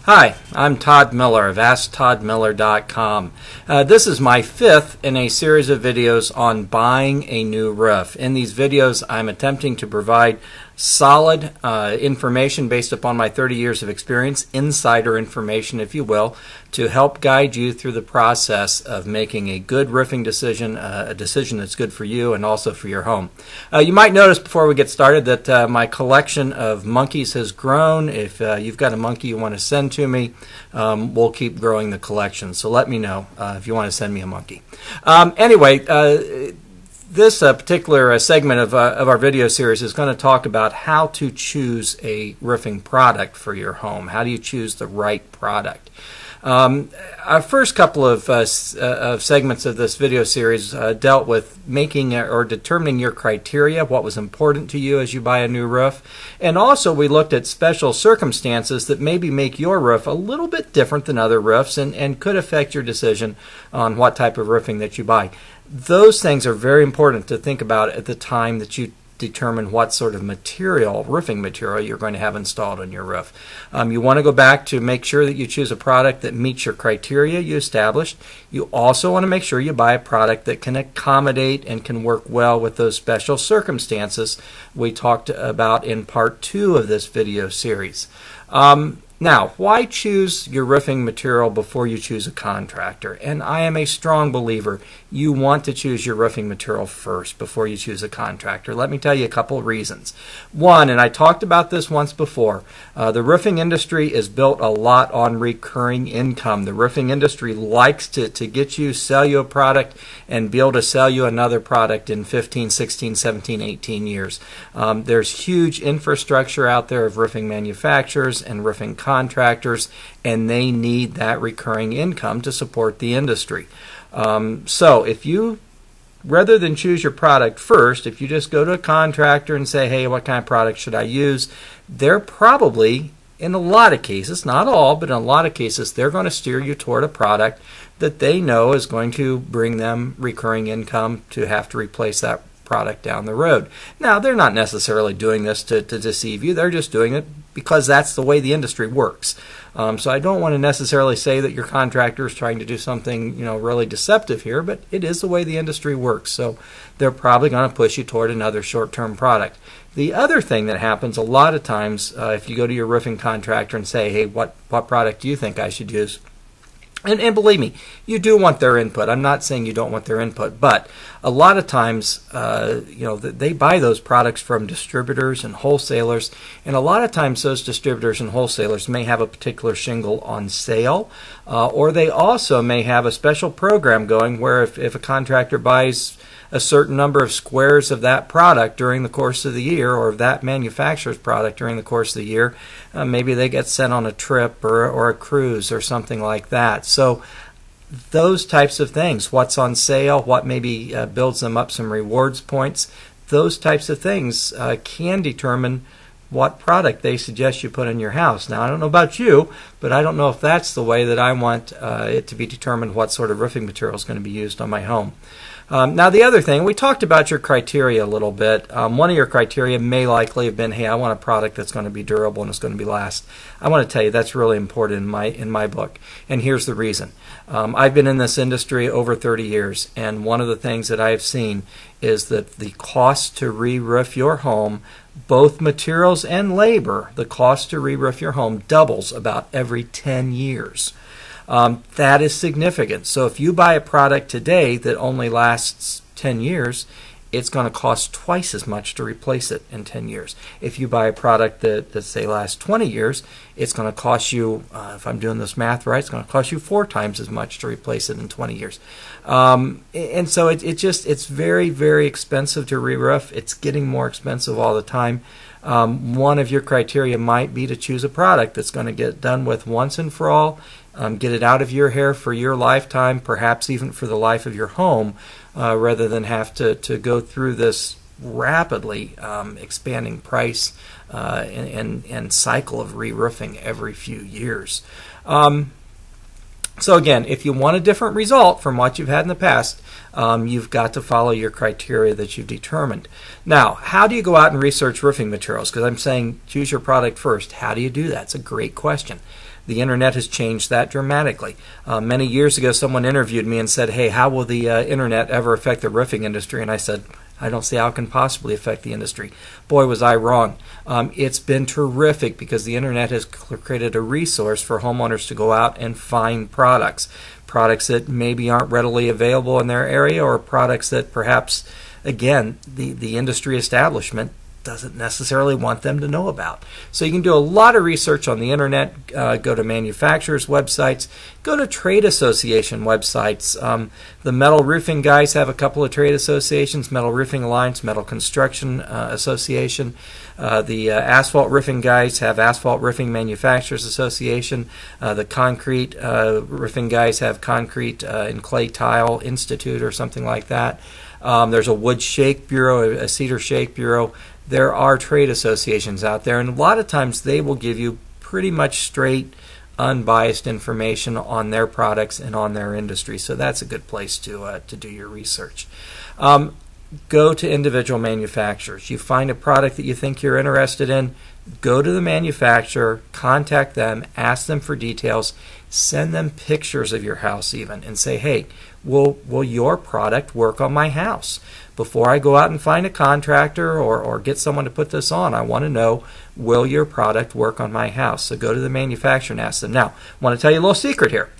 Hi, I'm Todd Miller of AskToddMiller.com. This is my fifth in a series of videos on buying a new roof. In these videos, I'm attempting to provide solid information based upon my 30 years of experience, insider information, if you will, to help guide you through the process of making a good roofing decision, a decision that's good for you and also for your home. You might notice before we get started that my collection of monkeys has grown. If you've got a monkey you want to send to me, we'll keep growing the collection. So let me know if you want to send me a monkey. Anyway, this particular segment of our video series is going to talk about how to choose a roofing product for your home. How do you choose the right product? Our first couple of segments of this video series dealt with making or determining your criteria, what was important to you as you buy a new roof, and also we looked at special circumstances that maybe make your roof a little bit different than other roofs and could affect your decision on what type of roofing that you buy. Those things are very important to think about at the time that you determine what sort of material, roofing material, you're going to have installed on your roof. You want to go back to make sure that you choose a product that meets your criteria you established. You also want to make sure you buy a product that can accommodate and can work well with those special circumstances we talked about in part 2 of this video series. Now, why choose your roofing material before you choose a contractor? And I am a strong believer you want to choose your roofing material first before you choose a contractor. Let me tell you a couple of reasons. One, and I talked about this once before, the roofing industry is built a lot on recurring income. The roofing industry likes to get you, sell you a product, and be able to sell you another product in 15, 16, 17, 18 years. There's huge infrastructure out there of roofing manufacturers and roofing contractors, and they need that recurring income to support the industry. So if you, rather than choose your product first, if you just go to a contractor and say, hey, what kind of product should I use, they're probably, in a lot of cases, not all, but in a lot of cases, they're going to steer you toward a product that they know is going to bring them recurring income to have to replace that product down the road. Now, they're not necessarily doing this to deceive you. They're just doing it because that's the way the industry works. So I don't want to necessarily say that your contractor is trying to do something, really deceptive here, but it is the way the industry works. So they're probably going to push you toward another short-term product. The other thing that happens a lot of times, if you go to your roofing contractor and say, hey, what product do you think I should use? And believe me, you do want their input. I'm not saying you don't want their input, but a lot of times, they buy those products from distributors and wholesalers, and a lot of times those distributors and wholesalers may have a particular shingle on sale, or they also may have a special program going where if a contractor buys a certain number of squares of that product during the course of the year, or of that manufacturer's product during the course of the year, maybe they get sent on a trip or a cruise or something like that. So those types of things, what's on sale, what maybe builds them up some rewards points, those types of things can determine what product they suggest you put in your house. Now, I don't know about you, but I don't know if that's the way that I want it to be determined what sort of roofing material is going to be used on my home. Now, the other thing, we talked about your criteria a little bit. One of your criteria may likely have been, hey, I want a product that's going to be durable and it's going to be last. I want to tell you that's really important in my book, and here's the reason. I've been in this industry over 30 years, and one of the things that I have seen is that the cost to re-roof your home, both materials and labor, the cost to re-roof your home doubles about every 10 years. That is significant. So if you buy a product today that only lasts 10 years, it's going to cost twice as much to replace it in 10 years. If you buy a product that say lasts 20 years, it's going to cost you, if I'm doing this math right, it's going to cost you 4 times as much to replace it in 20 years. And so it's very, very expensive to re-roof. It's getting more expensive all the time. One of your criteria might be to choose a product that's going to get done with once and for all, get it out of your hair for your lifetime, perhaps even for the life of your home, rather than have to go through this rapidly expanding price and cycle of re-roofing every few years. So again, if you want a different result from what you've had in the past, you've got to follow your criteria that you've determined. Now, how do you go out and research roofing materials? Because I'm saying choose your product first. How do you do that? It's a great question. The internet has changed that dramatically. Many years ago, someone interviewed me and said, hey, how will the internet ever affect the roofing industry? And I said, I don't see how it can possibly affect the industry. Boy, was I wrong. It's been terrific because the internet has created a resource for homeowners to go out and find products that maybe aren't readily available in their area, or products that perhaps, again, the industry establishment doesn't necessarily want them to know about. So you can do a lot of research on the internet. Go to manufacturers' websites, go to trade association websites. The metal roofing guys have a couple of trade associations: Metal Roofing Alliance, Metal Construction Association. The asphalt roofing guys have Asphalt Roofing Manufacturers Association. The concrete roofing guys have Concrete and Clay Tile Institute or something like that. There's a wood shake bureau, a cedar shake bureau. There are trade associations out there, and a lot of times they will give you pretty much straight, unbiased information on their products and on their industry. So that's a good place to do your research. Go to individual manufacturers. You find a product that you think you're interested in, go to the manufacturer, contact them, ask them for details, send them pictures of your house even, and say, hey, will your product work on my house? Before I go out and find a contractor or get someone to put this on, I want to know, will your product work on my house? So go to the manufacturer and ask them. Now, I want to tell you a little secret here.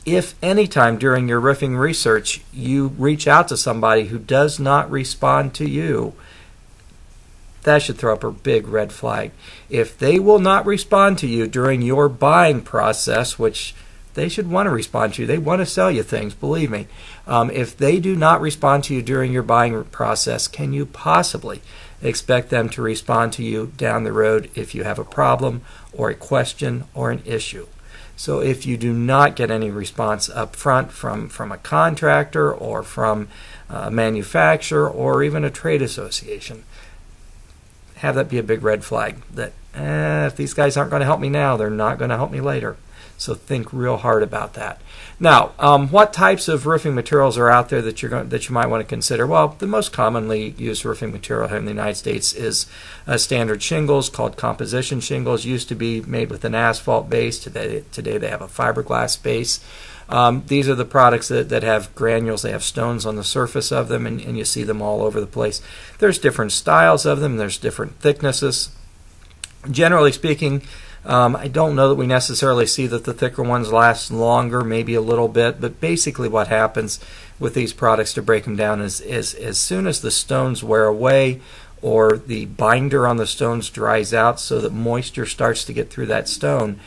If anytime during your roofing research you reach out to somebody who does not respond to you, that should throw up a big red flag. If they will not respond to you during your buying process, which they should want to respond to you, they want to sell you things, believe me. If they do not respond to you during your buying process, can you possibly expect them to respond to you down the road if you have a problem or a question or an issue? So if you do not get any response up front from a contractor or from a manufacturer or even a trade association, have that be a big red flag that if these guys aren't going to help me now, they're not going to help me later. So think real hard about that. Now, what types of roofing materials are out there that you might want to consider? Well, the most commonly used roofing material here in the United States is standard shingles called composition shingles. Used to be made with an asphalt base. Today they have a fiberglass base. These are the products that have granules. They have stones on the surface of them, and you see them all over the place. There's different styles of them. There's different thicknesses. Generally speaking, I don't know that we necessarily see that the thicker ones last longer, maybe a little bit, but basically what happens with these products, to break them down, is as soon as the stones wear away or the binder on the stones dries out so that moisture starts to get through that stone,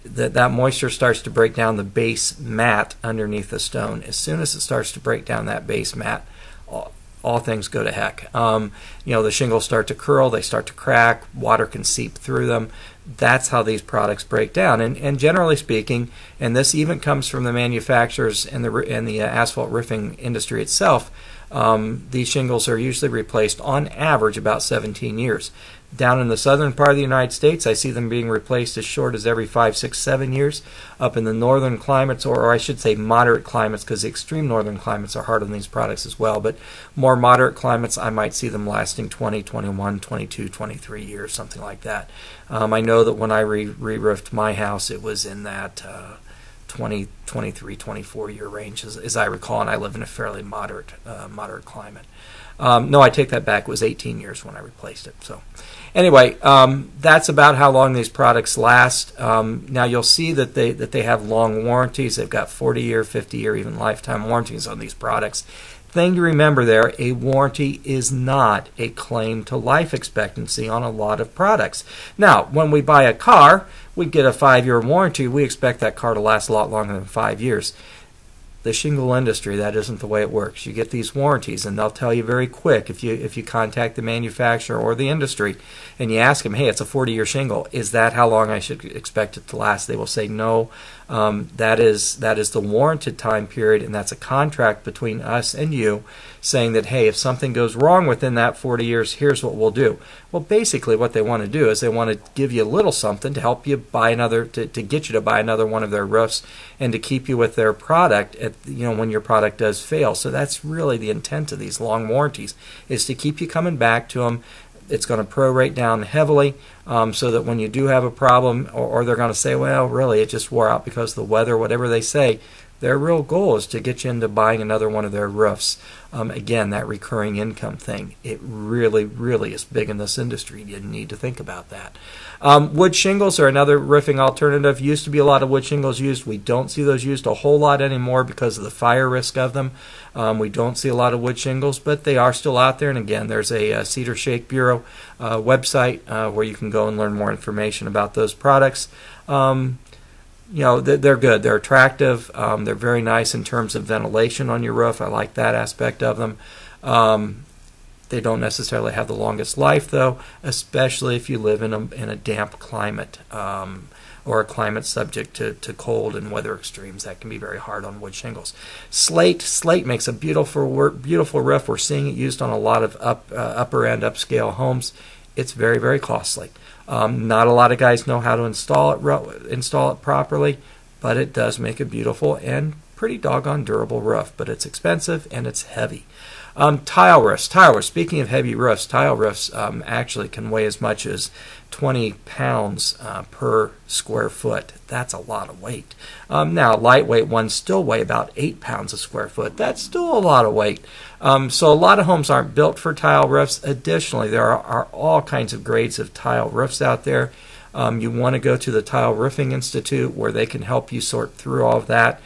that moisture starts to break down the base mat underneath the stone. As soon as it starts to break down that base mat, all things go to heck. The shingles start to curl, they start to crack, water can seep through them. That's how these products break down. And generally speaking, and this even comes from the manufacturers and the asphalt roofing industry itself, these shingles are usually replaced on average about 17 years. Down in the southern part of the United States, I see them being replaced as short as every 5, 6, 7 years. Up in the northern climates, or I should say moderate climates, because the extreme northern climates are hard on these products as well, but more moderate climates, I might see them lasting 20, 21, 22, 23 years, something like that. I know that when I re-roofed my house, it was in that 20, 23, 24 year range, as I recall, and I live in a fairly moderate climate. No, I take that back. It was 18 years when I replaced it. So anyway, that's about how long these products last. Now you'll see that they have long warranties. They've got 40-year, 50-year, even lifetime warranties on these products. Thing to remember there, a warranty is not a claim to life expectancy on a lot of products. Now, when we buy a car, we get a 5-year warranty. We expect that car to last a lot longer than 5 years. The shingle industry, that isn't the way it works. You get these warranties, and they'll tell you very quick if you contact the manufacturer or the industry and you ask them, hey, it's a 40-year shingle. Is that how long I should expect it to last? They will say no. That is the warranted time period, and that's a contract between us and you saying that, hey, if something goes wrong within that 40 years, here's what we'll do. Well, basically what they want to do is they want to give you a little something to help you buy another, to get you to buy another one of their roofs and to keep you with their product when your product does fail. So that's really the intent of these long warranties, is to keep you coming back to them. It's going to prorate down heavily, so that when you do have a problem, or they're going to say, well, really, it just wore out because of the weather, whatever they say, their real goal is to get you into buying another one of their roofs. Again, that recurring income thing, it really, really is big in this industry. You need to think about that. Wood shingles are another roofing alternative. Used to be a lot of wood shingles used. We don't see those used a whole lot anymore because of the fire risk of them. We don't see a lot of wood shingles, but they are still out there. And again, there's a Cedar Shake Bureau website where you can go and learn more information about those products. You know, they're good. They're attractive. They're very nice in terms of ventilation on your roof. I like that aspect of them. They don't necessarily have the longest life, though, especially if you live in a damp climate, or a climate subject to cold and weather extremes. That can be very hard on wood shingles. Slate makes a beautiful roof. We're seeing it used on a lot of upper end upscale homes. It's very, very costly. Not a lot of guys know how to install it properly, but it does make a beautiful and pretty doggone durable roof. But it's expensive and it's heavy. Tile roofs. Speaking of heavy roofs, tile roofs actually can weigh as much as 20 pounds per square foot. That's a lot of weight. Now, lightweight ones still weigh about 8 pounds a square foot. That's still a lot of weight. So a lot of homes aren't built for tile roofs. Additionally, there are all kinds of grades of tile roofs out there. You want to go to the Tile Roofing Institute where they can help you sort through all of that.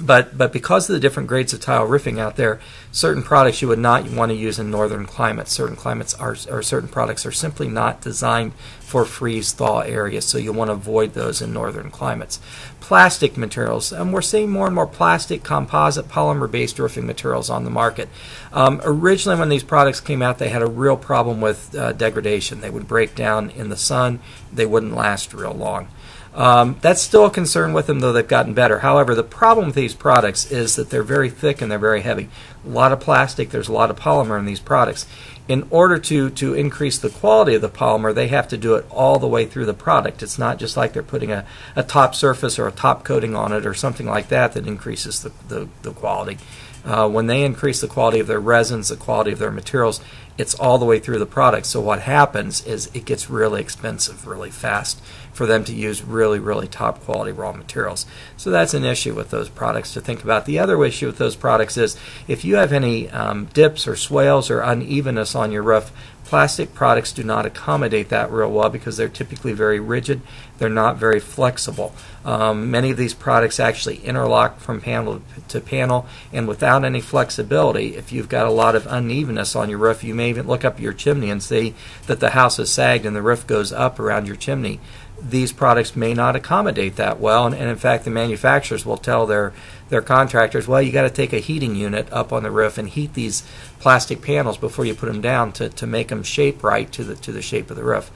But because of the different grades of tile roofing out there, certain products you would not want to use in northern climates. Certain climates or certain products are simply not designed for freeze-thaw areas, so you'll want to avoid those in northern climates. Plastic materials. We're seeing more and more plastic, composite, polymer-based roofing materials on the market. Originally, when these products came out, they had a real problem with degradation. They would break down in the sun. They wouldn't last real long. That's still a concern with them, though they've gotten better. However, the problem with these products is that they're very thick and they're very heavy. A lot of plastic, there's a lot of polymer in these products. In order to increase the quality of the polymer, they have to do it all the way through the product. It's not just like they're putting a top surface or a top coating on it or something like that that increases the quality. When they increase the quality of their resins, the quality of their materials, it's all the way through the product. So what happens is it gets really expensive really fast for them to use really, really top quality raw materials. So that's an issue with those products to think about. The other issue with those products is if you have any dips or swales or unevenness on your roof, plastic products do not accommodate that real well because they're typically very rigid. They're not very flexible. Many of these products actually interlock from panel to panel, and without any flexibility, if you've got a lot of unevenness on your roof, you may even look up your chimney and see that the house is sagged and the roof goes up around your chimney. These products may not accommodate that well, and in fact the manufacturers will tell their contractors, well, you got to take a heating unit up on the roof and heat these plastic panels before you put them down to make them shape right to the shape of the roof.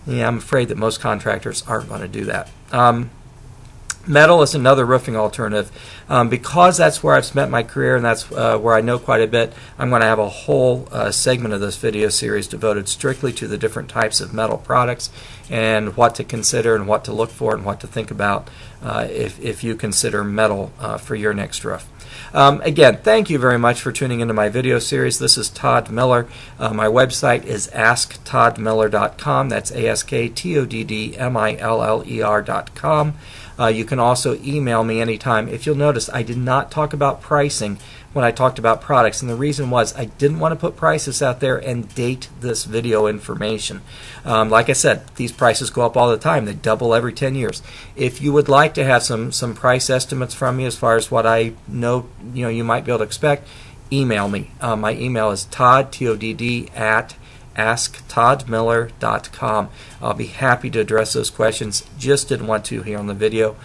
Yeah, I'm afraid that most contractors aren't going to do that. Metal is another roofing alternative. Because that's where I've spent my career and that's where I know quite a bit, I'm going to have a whole segment of this video series devoted strictly to the different types of metal products and what to consider and what to look for and what to think about if you consider metal for your next roof. Again, thank you very much for tuning into my video series. This is Todd Miller. My website is asktoddmiller.com. That's AskToddMiller.com. You can also email me anytime. If you'll notice, I did not talk about pricing when I talked about products, and the reason was I didn't want to put prices out there and date this video information. Like I said, these prices go up all the time. They double every 10 years. If you would like to have some price estimates from me as far as what I know you might be able to expect, email me. My email is Todd, T-O-D-D, at AskToddMiller.com. I'll be happy to address those questions. Just didn't want to here on the video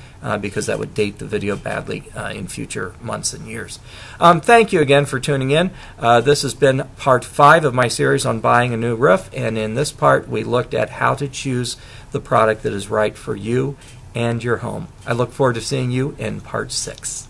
because that would date the video badly in future months and years. Thank you again for tuning in. This has been part 5 of my series on buying a new roof, and in this part we looked at how to choose the product that is right for you and your home. I look forward to seeing you in part 6.